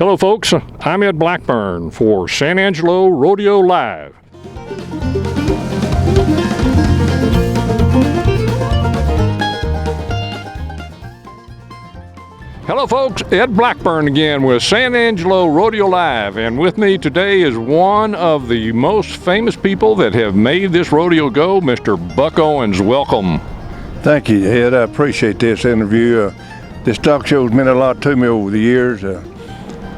Hello folks, I'm Ed Blackburn for San Angelo Rodeo Live. Hello folks, Ed Blackburn again with San Angelo Rodeo Live, and with me today is one of the most famous people that have made this rodeo go, Mr. Buck Owens. Welcome. Thank you, Ed. I appreciate this interview. This stock show's meant a lot to me over the years.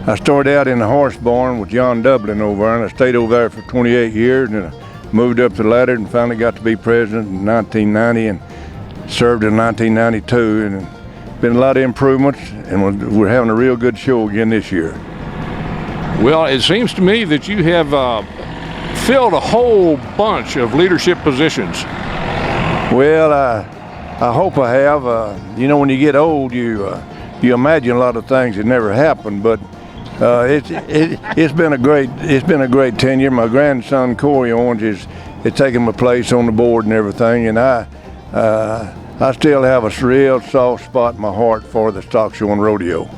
I started out in the horse barn with John Dublin over there, and I stayed over there for 28 years, and I moved up the ladder and finally got to be president in 1990 and served in 1992. And been a lot of improvements, and we're having a real good show again this year. Well, it seems to me that you have filled a whole bunch of leadership positions. Well, I hope I have. When you get old, you imagine a lot of things that never happened, but it's been a great tenure. My grandson Corey Owens is taking my place on the board and everything, and I still have a real soft spot in my heart for the stock show and rodeo.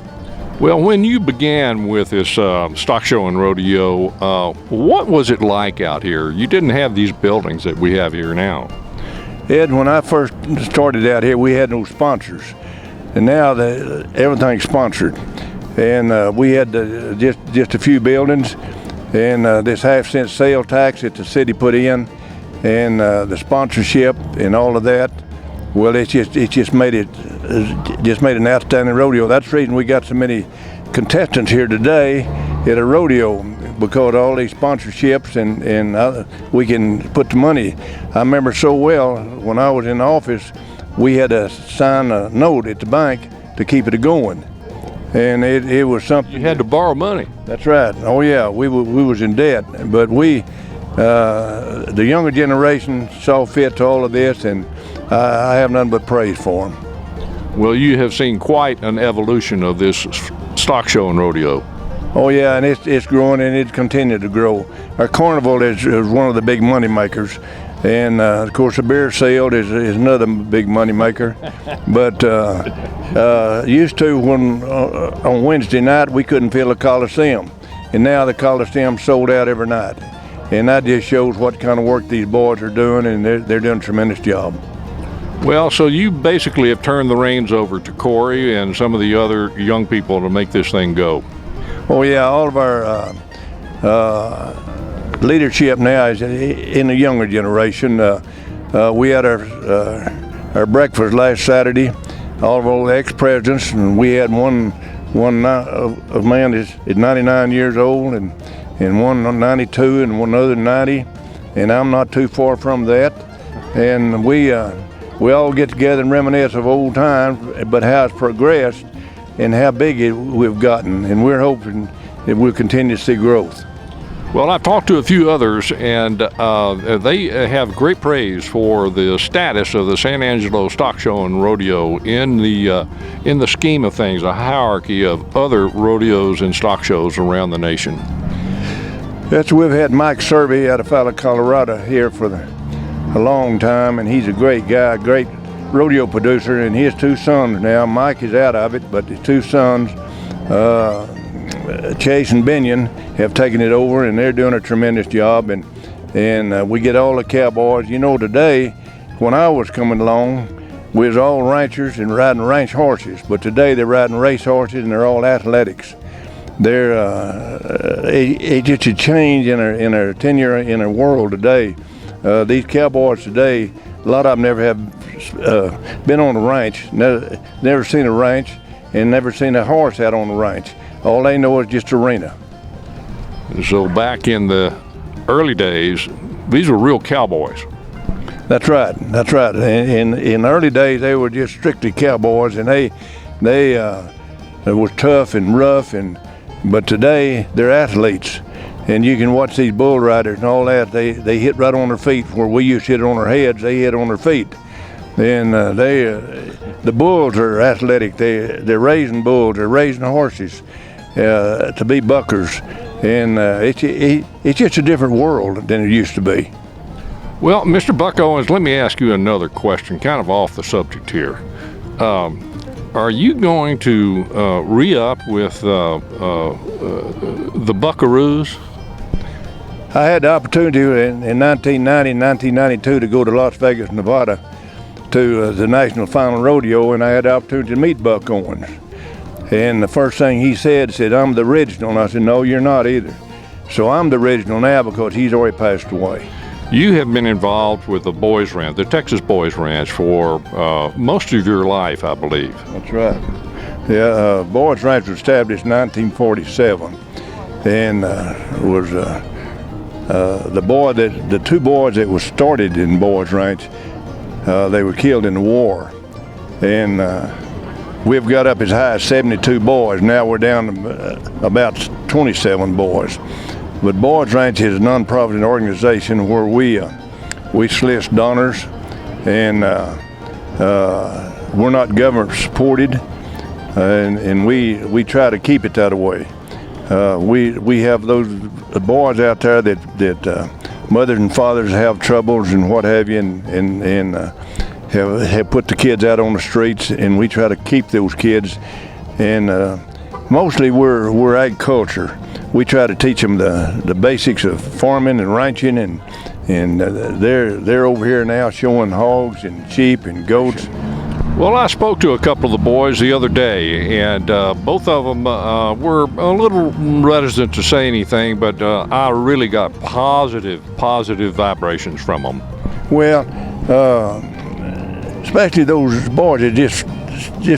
Well, when you began with this stock show and rodeo, what was it like out here? You didn't have these buildings that we have here now. Ed, when I first started out here, we had no sponsors, and now everything's sponsored. And we had just a few buildings, and this half-cent sales tax that the city put in, and the sponsorship and all of that. Well, it just made an outstanding rodeo. That's the reason we got so many contestants here today at a rodeo, because of all these sponsorships and we can put the money. I remember so well when I was in office, we had to sign a note at the bank to keep it going, and it was something. You had to borrow money. That's right. Oh yeah, we was in debt, but the younger generation saw fit to all of this, and I have nothing but praise for them. Well, you have seen quite an evolution of this stock show and rodeo. Oh yeah, and it's growing, and it's continued to grow. Our carnival is one of the big money makers, and of course the beer sale is another big money maker. But used to, when on Wednesday night we couldn't fill the Coliseum, and now the Coliseum sold out every night, and that just shows what kind of work these boys are doing, and they're doing a tremendous job. Well, so you basically have turned the reins over to Corey and some of the other young people to make this thing go. Oh yeah, all of our leadership now is in the younger generation. We had our breakfast last Saturday, all of our ex-presidents, and we had one man is 99 years old, and one 92, and one other 90, and I'm not too far from that. And we all get together and reminisce of old times, but how it's progressed and how big we've gotten, and we're hoping that we'll continue to see growth. Well, I've talked to a few others, and they have great praise for the status of the San Angelo Stock Show and Rodeo in the scheme of things, a hierarchy of other rodeos and stock shows around the nation. We've had Mike Serby out of Colorado here for a long time, and he's a great guy, great rodeo producer, and his two sons now. Mike is out of it, but his two sons, Chase and Binion, have taken it over, and they're doing a tremendous job. And we get all the cowboys. Today, when I was coming along, we was all ranchers and riding ranch horses, but today they're riding race horses, and they're all athletics. It's just a change in our tenure in our world today. These cowboys today, a lot of them never have been on a ranch, never seen a ranch, and never seen a horse out on a ranch. All they know is just arena. So back in the early days, these were real cowboys. That's right. In the early days, they were just strictly cowboys, and they were tough and rough, but today they're athletes. And you can watch these bull riders and all that. They hit right on their feet, where we used to hit on our heads. They hit on their feet, and the bulls are athletic. They're raising bulls. They're raising horses to be buckers, and it's just a different world than it used to be. Well, Mr. Buck Owens, let me ask you another question, kind of off the subject here. Are you going to re-up with the Buckaroos? I had the opportunity in 1990 and 1992 to go to Las Vegas, Nevada to the National Final Rodeo, and I had the opportunity to meet Buck Owens. And the first thing he said, "I'm the original." And I said, "No, you're not either." So I'm the original now because he's already passed away. You have been involved with the Boys Ranch, the Texas Boys Ranch, for most of your life, I believe. That's right. Yeah, Boys Ranch was established in 1947, and was the two boys that was started in Boys Ranch, they were killed in the war, and we've got up as high as 72 boys. Now we're down to about 27 boys. But Boys Ranch is a non-profit organization where we solicit donors, and we're not government supported, and we try to keep it that way. We have those boys out there that mothers and fathers have troubles and what have you, and have put the kids out on the streets, and we try to keep those kids. And mostly we're agriculture. We try to teach them the basics of farming and ranching, and they're over here now showing hogs and sheep and goats. Well, I spoke to a couple of the boys the other day, and both of them were a little reticent to say anything, but I really got positive vibrations from them. Well, especially those boys that just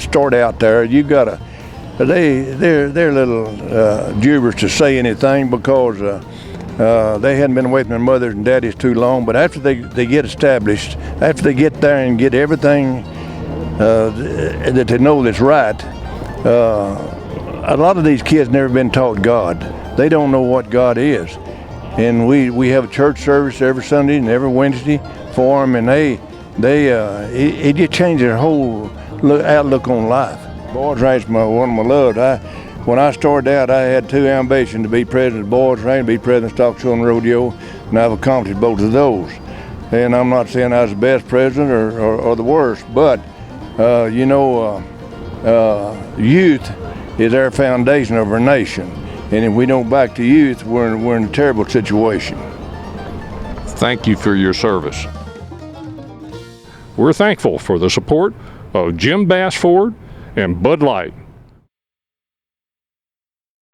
start out there, you gotta. They're little jubers to say anything because they hadn't been away from their mothers and daddies too long. But after they get established, after they get there and get everything that they know that's right, a lot of these kids never been taught God. They don't know what God is. And we have a church service every Sunday and every Wednesday for them, and it just changed their whole outlook on life. Boys Ranch is one of my loves. When I started out, I had two ambitions: to be president of Boys Ranch, be president of Stock Show and Rodeo, and I've accomplished both of those. And I'm not saying I was the best president or the worst, but youth is our foundation of our nation, and if we don't back the youth, we're in a terrible situation. Thank you for your service. We're thankful for the support of Jim Bassford and Bud Light.